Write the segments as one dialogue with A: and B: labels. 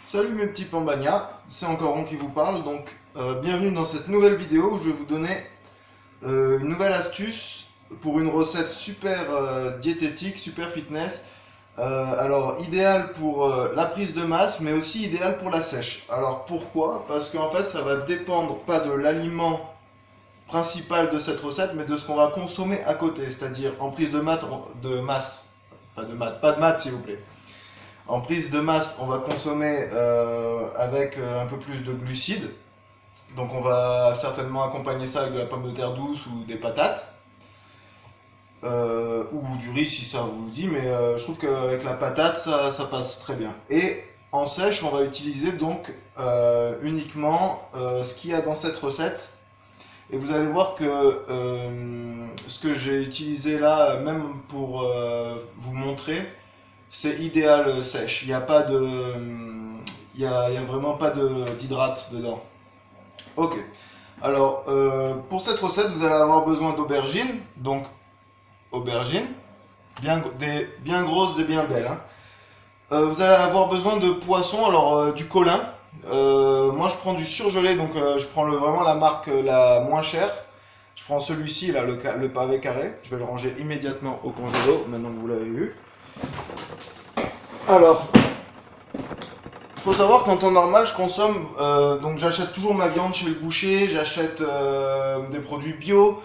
A: Salut mes petits pambagnas, c'est encore Ron qui vous parle, donc bienvenue dans cette nouvelle vidéo où je vais vous donner une nouvelle astuce pour une recette super diététique, super fitness. Alors idéal pour la prise de masse mais aussi idéal pour la sèche. Alors pourquoi? Parce qu'en fait ça va dépendre pas de l'aliment principal de cette recette mais de ce qu'on va consommer à côté, c'est-à-dire en prise de masse, pas de maths s'il vous plaît. En prise de masse, on va consommer avec un peu plus de glucides. Donc on va certainement accompagner ça avec de la pomme de terre douce ou des patates. Ou du riz si ça vous dit, mais je trouve qu'avec la patate, ça passe très bien. Et en sèche, on va utiliser donc uniquement ce qu'il y a dans cette recette. Et vous allez voir que ce que j'ai utilisé là, même pour vous montrer, c'est idéal sèche. Il n'y a pas de, il y a vraiment pas d'hydrate dedans. Ok. Alors pour cette recette, vous allez avoir besoin d'aubergines. Donc aubergines, bien grosses, des bien belles, hein. Vous allez avoir besoin de poisson. Alors du colin. Moi je prends du surgelé, donc je prends vraiment la marque la moins chère. Je prends celui-ci là, le pavé carré. Je vais le ranger immédiatement au congélo, maintenant que vous l'avez vu. Alors, il faut savoir qu'en temps normal, je consomme, donc j'achète toujours ma viande chez le boucher, j'achète des produits bio.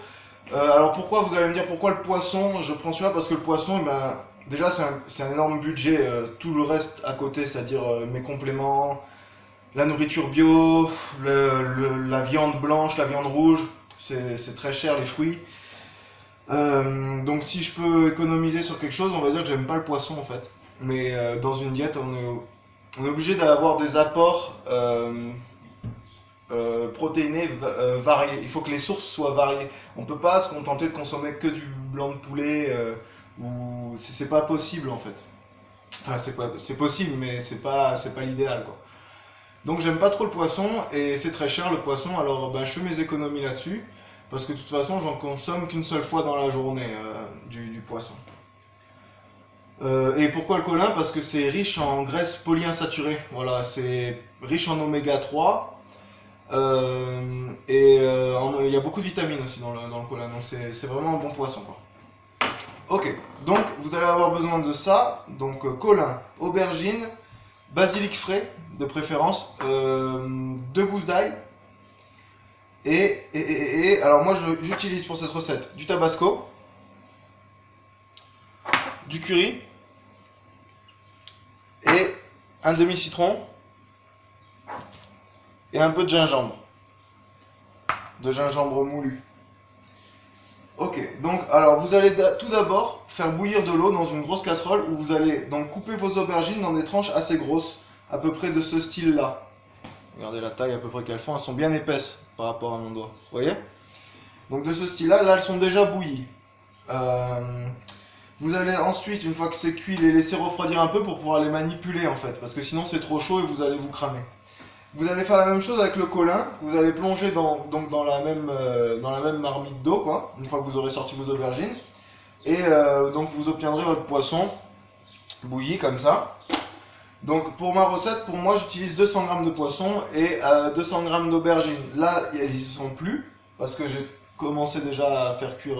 A: Alors pourquoi, vous allez me dire pourquoi le poisson? Je prends celui-là parce que le poisson, eh ben, déjà c'est un énorme budget, tout le reste à côté, c'est-à-dire mes compléments, la nourriture bio, la viande blanche, la viande rouge, c'est très cher, les fruits. Donc si je peux économiser sur quelque chose, on va dire que j'aime pas le poisson en fait. Mais dans une diète, on est obligé d'avoir des apports protéinés variés. Il faut que les sources soient variées. On peut pas se contenter de consommer que du blanc de poulet ou c'est pas possible en fait. Enfin c'est possible mais c'est pas l'idéal quoi. Donc j'aime pas trop le poisson et c'est très cher le poisson. Alors ben, je fais mes économies là-dessus parce que de toute façon j'en consomme qu'une seule fois dans la journée du poisson. Et pourquoi le colin? Parce que c'est riche en graisses polyinsaturées. Voilà, c'est riche en oméga 3. Il y a beaucoup de vitamines aussi dans le colin. Donc c'est vraiment un bon poisson, quoi. Ok, donc vous allez avoir besoin de ça. Donc colin, aubergine, basilic frais de préférence, 2 gousses d'ail. Alors moi j'utilise pour cette recette du tabasco, du curry et un demi-citron et un peu de gingembre moulu. Ok, donc alors vous allez tout d'abord faire bouillir de l'eau dans une grosse casserole où vous allez donc couper vos aubergines dans des tranches assez grosses, à peu près de ce style-là. Regardez la taille à peu près qu'elles font, elles sont bien épaisses par rapport à mon doigt. Vous voyez? Donc de ce style-là, là elles sont déjà bouillies. Vous allez ensuite, une fois que c'est cuit, les laisser refroidir un peu pour pouvoir les manipuler en fait, parce que sinon c'est trop chaud et vous allez vous cramer. Vous allez faire la même chose avec le colin, que vous allez plonger dans la même marmite d'eau, quoi, une fois que vous aurez sorti vos aubergines. Et donc vous obtiendrez votre poisson bouilli comme ça. Donc pour ma recette, pour moi j'utilise 200 g de poisson et 200 g d'aubergines. Là, elles y sont plus, parce que j'ai commencé déjà à faire cuire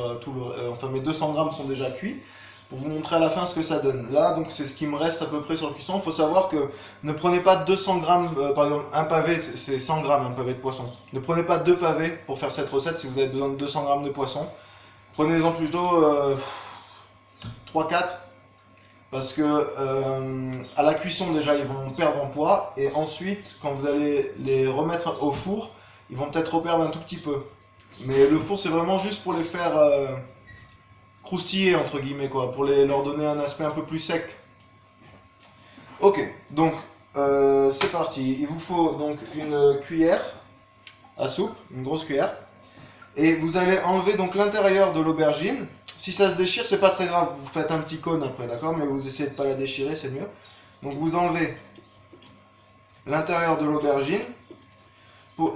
A: enfin mes 200 g sont déjà cuits. Pour vous montrer à la fin ce que ça donne. Là, donc c'est ce qui me reste à peu près sur le cuisson. Il faut savoir que ne prenez pas 200 grammes, par exemple un pavé, c'est 100 grammes un pavé de poisson. Ne prenez pas 2 pavés pour faire cette recette si vous avez besoin de 200 grammes de poisson. Prenez-en plutôt 3-4 parce que à la cuisson déjà ils vont perdre en poids et ensuite quand vous allez les remettre au four, ils vont peut-être reperdre un tout petit peu. Mais le four c'est vraiment juste pour les faire croustiller entre guillemets quoi, pour leur donner un aspect un peu plus sec. Ok, donc c'est parti. Il vous faut donc une cuillère à soupe, une grosse cuillère, et vous allez enlever donc l'intérieur de l'aubergine. Si ça se déchire, c'est pas très grave, vous faites un petit cône après, d'accord, mais vous essayez de pas la déchirer, c'est mieux. Donc vous enlevez l'intérieur de l'aubergine,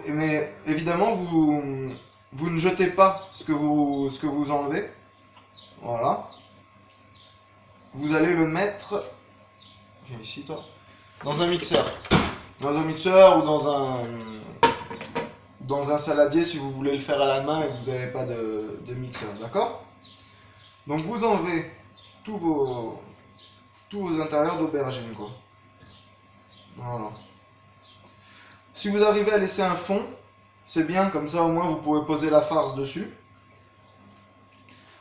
A: mais évidemment vous ne jetez pas ce que vous enlevez. Voilà. Vous allez le mettre, viens ici toi, dans un mixeur. dans un mixeur ou dans un saladier si vous voulez le faire à la main et que vous n'avez pas de mixeur, d'accord? Donc vous enlevez tous vos intérieurs d'aubergine, quoi. Voilà. Si vous arrivez à laisser un fond, c'est bien, comme ça au moins vous pouvez poser la farce dessus.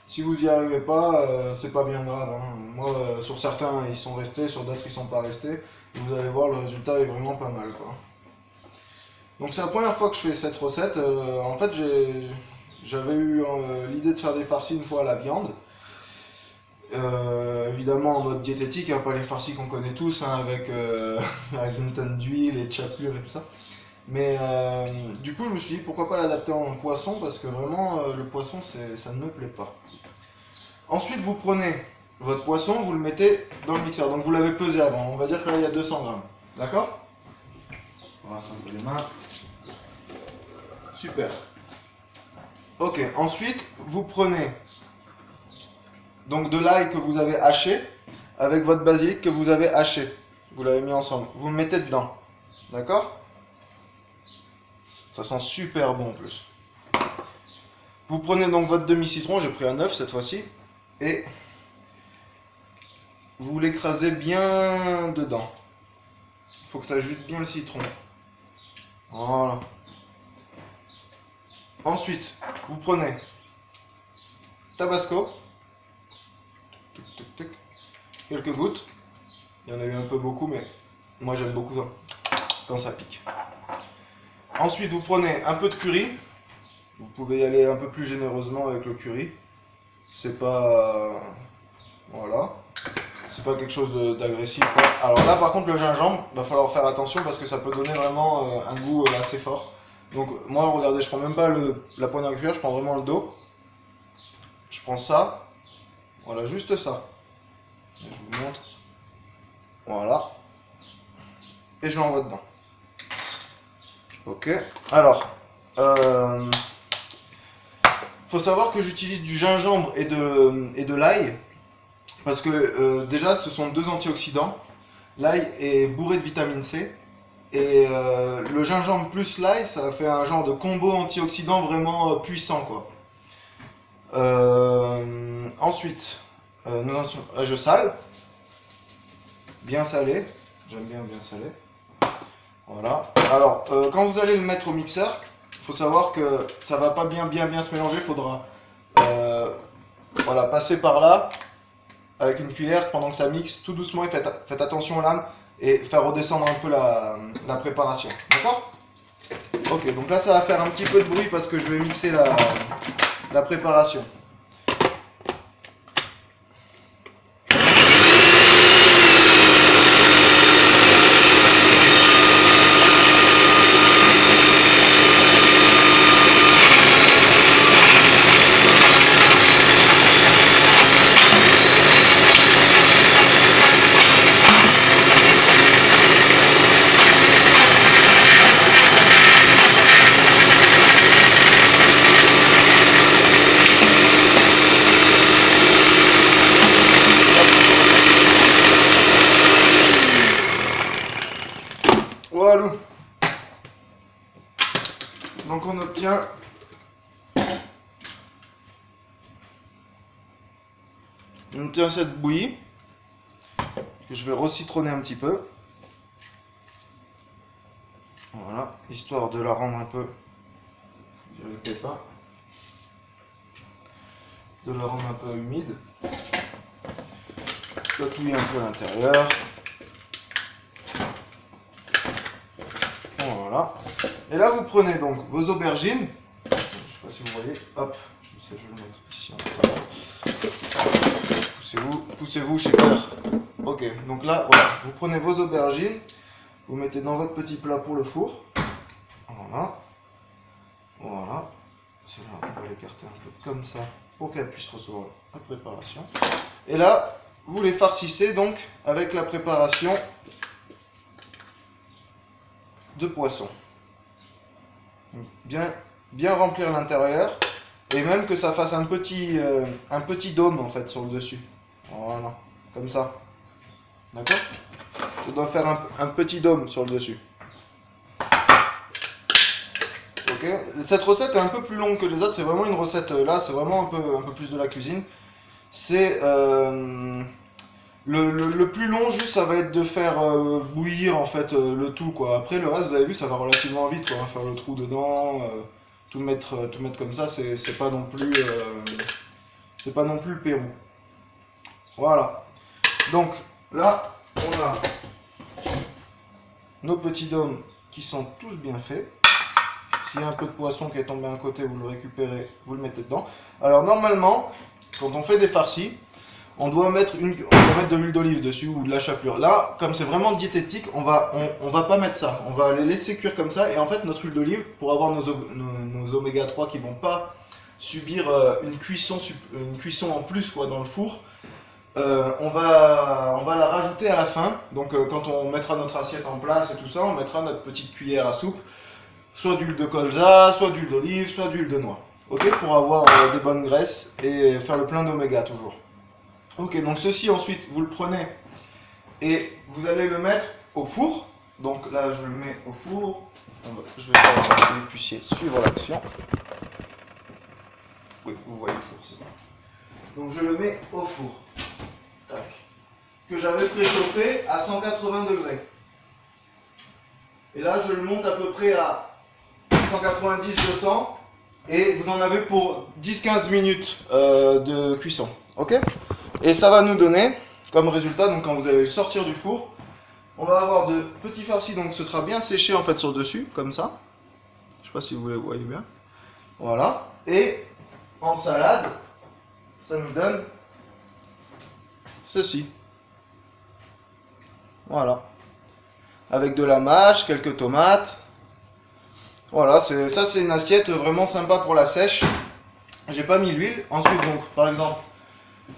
A: Si vous n'y arrivez pas, c'est pas bien grave, hein. Moi, sur certains ils sont restés, sur d'autres ils sont pas restés. Et vous allez voir, le résultat est vraiment pas mal, quoi. Donc c'est la première fois que je fais cette recette. En fait, j'avais eu l'idée de faire des farcis une fois à la viande. Évidemment en mode diététique, hein, pas les farcis qu'on connaît tous, hein, avec, avec une tonne d'huile et de chapelure et tout ça. Mais du coup, je me suis dit pourquoi pas l'adapter en poisson, parce que vraiment le poisson ça ne me plaît pas. Ensuite, vous prenez votre poisson, vous le mettez dans le mixeur. Donc vous l'avez pesé avant, on va dire que là il y a 200 grammes. D'accord? On va centrer les mains. Super. Ok, ensuite vous prenez donc de l'ail que vous avez haché avec votre basilic que vous avez haché. Vous l'avez mis ensemble. Vous le mettez dedans. D'accord? Ça sent super bon en plus. Vous prenez donc votre demi-citron, j'ai pris un œuf cette fois-ci, et vous l'écrasez bien dedans. Il faut que ça jute bien le citron. Voilà. Ensuite, vous prenez tabasco, quelques gouttes. Il y en a eu un peu beaucoup, mais moi j'aime beaucoup quand ça pique. Ensuite, vous prenez un peu de curry. Vous pouvez y aller un peu plus généreusement avec le curry. C'est pas... voilà. C'est pas quelque chose d'agressif. Alors là, par contre, le gingembre, va falloir faire attention parce que ça peut donner vraiment un goût assez fort. Donc moi, regardez, je prends même pas la poignée à cuillère, je prends vraiment le dos. Je prends ça. Voilà, juste ça. Et je vous montre. Voilà. Et je l'envoie dedans. Ok. Alors, faut savoir que j'utilise du gingembre et de l'ail. Parce que déjà, ce sont deux antioxydants. L'ail est bourré de vitamine C. Et le gingembre plus l'ail, ça fait un genre de combo antioxydant vraiment puissant, quoi. Ensuite, je sale. Bien salé. J'aime bien salé. Voilà. Alors, quand vous allez le mettre au mixeur, il faut savoir que ça va pas bien se mélanger. Il faudra voilà, passer par là avec une cuillère pendant que ça mixe tout doucement et faites attention aux lames et faire redescendre un peu la préparation. D'accord? Ok, donc là ça va faire un petit peu de bruit parce que je vais mixer la préparation. Voilà. Donc on obtient cette bouillie que je vais recitronner un petit peu. Voilà, histoire de la rendre un peu, le pépin, de la rendre un peu humide. Chatouiller un peu l'intérieur. Voilà. Et là, vous prenez donc vos aubergines. Je ne sais pas si vous voyez. Hop, je vais le mettre ici. Poussez-vous, shaker. Ok, donc là, voilà. Vous prenez vos aubergines. Vous mettez dans votre petit plat pour le four. Voilà. Voilà. Celle-là, on va l'écarter un peu comme ça pour qu'elle puisse recevoir la préparation. Et là, vous les farcissez donc avec la préparation de poisson. Bien remplir l'intérieur et même que ça fasse un petit dôme en fait sur le dessus. Voilà, comme ça. D'accord? Ça doit faire un petit dôme sur le dessus. Ok. Cette recette est un peu plus longue que les autres, c'est vraiment une recette, là c'est vraiment un peu plus de la cuisine. C'est le plus long, juste ça va être de faire bouillir en fait le tout quoi. Après le reste, vous avez vu, ça va relativement vite quoi, hein, faire le trou dedans, tout mettre comme ça, c'est pas non plus c'est pas non plus le Pérou. Voilà. Donc là, on a nos petits dômes qui sont tous bien faits. S'il y a un peu de poisson qui est tombé à côté, vous le récupérez, vous le mettez dedans. Alors normalement, quand on fait des farcis, on doit mettre de l'huile d'olive dessus ou de la chapelure. Là, comme c'est vraiment diététique, on va pas mettre ça. On va les laisser cuire comme ça. Et en fait, notre huile d'olive, pour avoir nos oméga 3 qui vont pas subir une cuisson en plus quoi, dans le four, on va la rajouter à la fin. Donc quand on mettra notre assiette en place et tout ça, on mettra notre petite cuillère à soupe, soit d'huile de colza, soit d'huile d'olive, soit d'huile de noix. Ok, pour avoir des bonnes graisses et faire le plein d'oméga toujours. Ok, donc ceci ensuite, vous le prenez et vous allez le mettre au four. Donc là, je le mets au four. Je vais faire en sorte que vous puissiez suivre l'action. Oui, vous voyez le four, c'est bon. Donc je le mets au four. Tac. Que j'avais préchauffé à 180 degrés. Et là, je le monte à peu près à 190-200. Et vous en avez pour 10-15 minutes de cuisson. Ok ? Et ça va nous donner comme résultat, donc quand vous allez le sortir du four, on va avoir de petits farcis, donc ce sera bien séché en fait sur le dessus, comme ça. Je sais pas si vous les voyez bien. Voilà. Et en salade, ça nous donne ceci. Voilà. Avec de la mâche, quelques tomates. Voilà, ça c'est une assiette vraiment sympa pour la sèche. J'ai pas mis l'huile. Ensuite, donc, par exemple,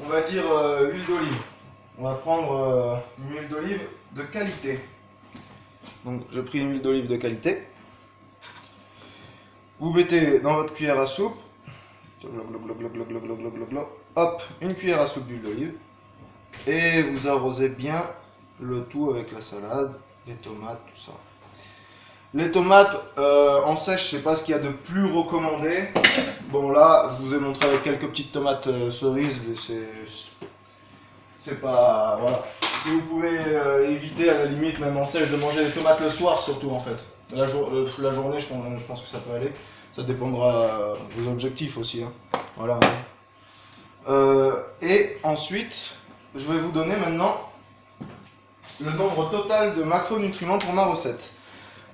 A: on va dire huile d'olive. On va prendre une huile d'olive de qualité. Donc j'ai pris une huile d'olive de qualité. Vous mettez dans votre cuillère à soupe. Hop, une cuillère à soupe d'huile d'olive. Et vous arrosez bien le tout avec la salade, les tomates, tout ça. Les tomates en sèche, c'est pas ce qu'il y a de plus recommandé. Bon là, je vous ai montré avec quelques petites tomates cerises, mais c'est pas... Voilà. Si vous pouvez éviter à la limite, même en sèche, de manger les tomates le soir surtout en fait. La journée, je pense que ça peut aller. Ça dépendra de vos objectifs aussi. Hein. Voilà. Et ensuite, je vais vous donner maintenant le nombre total de macronutriments pour ma recette.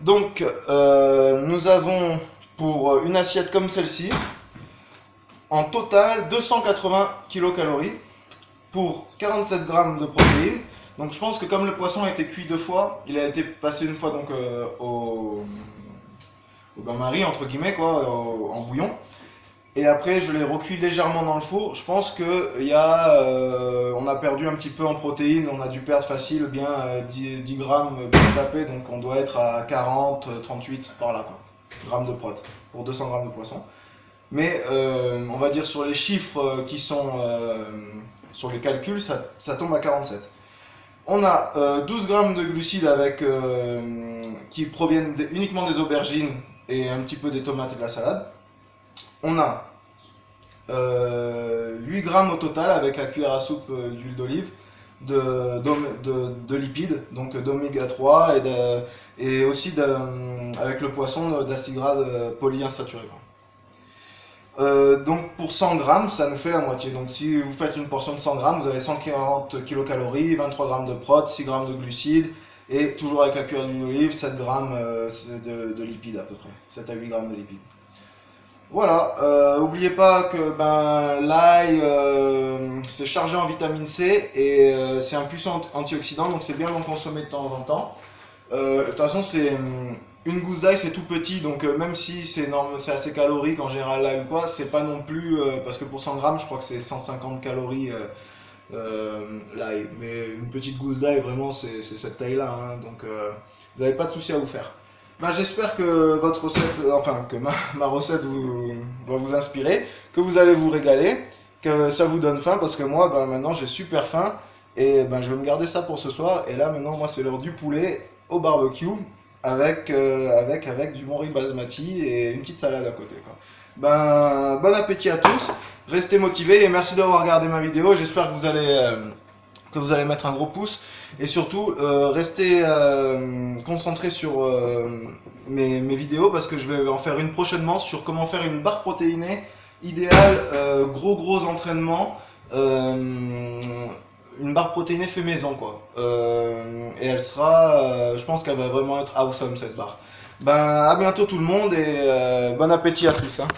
A: Donc, nous avons pour une assiette comme celle-ci, en total 280 kilocalories pour 47 g de protéines. Donc je pense que comme le poisson a été cuit 2 fois, il a été passé une fois donc au bain-marie entre guillemets quoi, en bouillon. Et après je l'ai recuit légèrement dans le four. Je pense que on a perdu un petit peu en protéines, on a dû perdre facile bien 10 grammes bien tapés, donc on doit être à 40, 38 par là quoi, grammes de prot pour 200 grammes de poisson. Mais on va dire sur les chiffres qui sont sur les calculs, ça tombe à 47. On a 12 grammes de glucides qui proviennent uniquement des aubergines et un petit peu des tomates et de la salade. On a 8 grammes au total avec la cuillère à soupe d'huile d'olive de lipides, donc d'oméga 3 et aussi avec le poisson d'acides gras polyinsaturés. Donc pour 100 grammes, ça nous fait la moitié. Donc si vous faites une portion de 100 grammes, vous avez 140 kilocalories, 23 grammes de prot, 6 grammes de glucides et toujours avec la cuillère d'huile d'olive, 7 grammes de lipides à peu près, 7 à 8 grammes de lipides. Voilà, n'oubliez pas que l'ail c'est chargé en vitamine C et c'est un puissant antioxydant, donc c'est bien d'en consommer de temps en temps. De toute façon, une gousse d'ail c'est tout petit, donc même si c'est assez calorique en général l'ail ou quoi, c'est pas non plus, parce que pour 100 grammes je crois que c'est 150 calories l'ail, mais une petite gousse d'ail vraiment c'est cette taille là, hein, donc vous n'avez pas de souci à vous faire. J'espère que votre recette, que ma recette va vous inspirer, que vous allez vous régaler, que ça vous donne faim, parce que moi maintenant j'ai super faim et je vais me garder ça pour ce soir. Et là maintenant moi c'est l'heure du poulet au barbecue avec du bon riz basmati et une petite salade à côté, quoi. Ben, bon appétit à tous, restez motivés et merci d'avoir regardé ma vidéo. J'espère que vous allez mettre un gros pouce et surtout restez concentrés sur mes vidéos parce que je vais en faire une prochainement sur comment faire une barre protéinée idéale, gros entraînement, une barre protéinée fait maison, quoi. Et elle sera, je pense qu'elle va vraiment être awesome cette barre. Ben à bientôt tout le monde et bon appétit à tous, hein.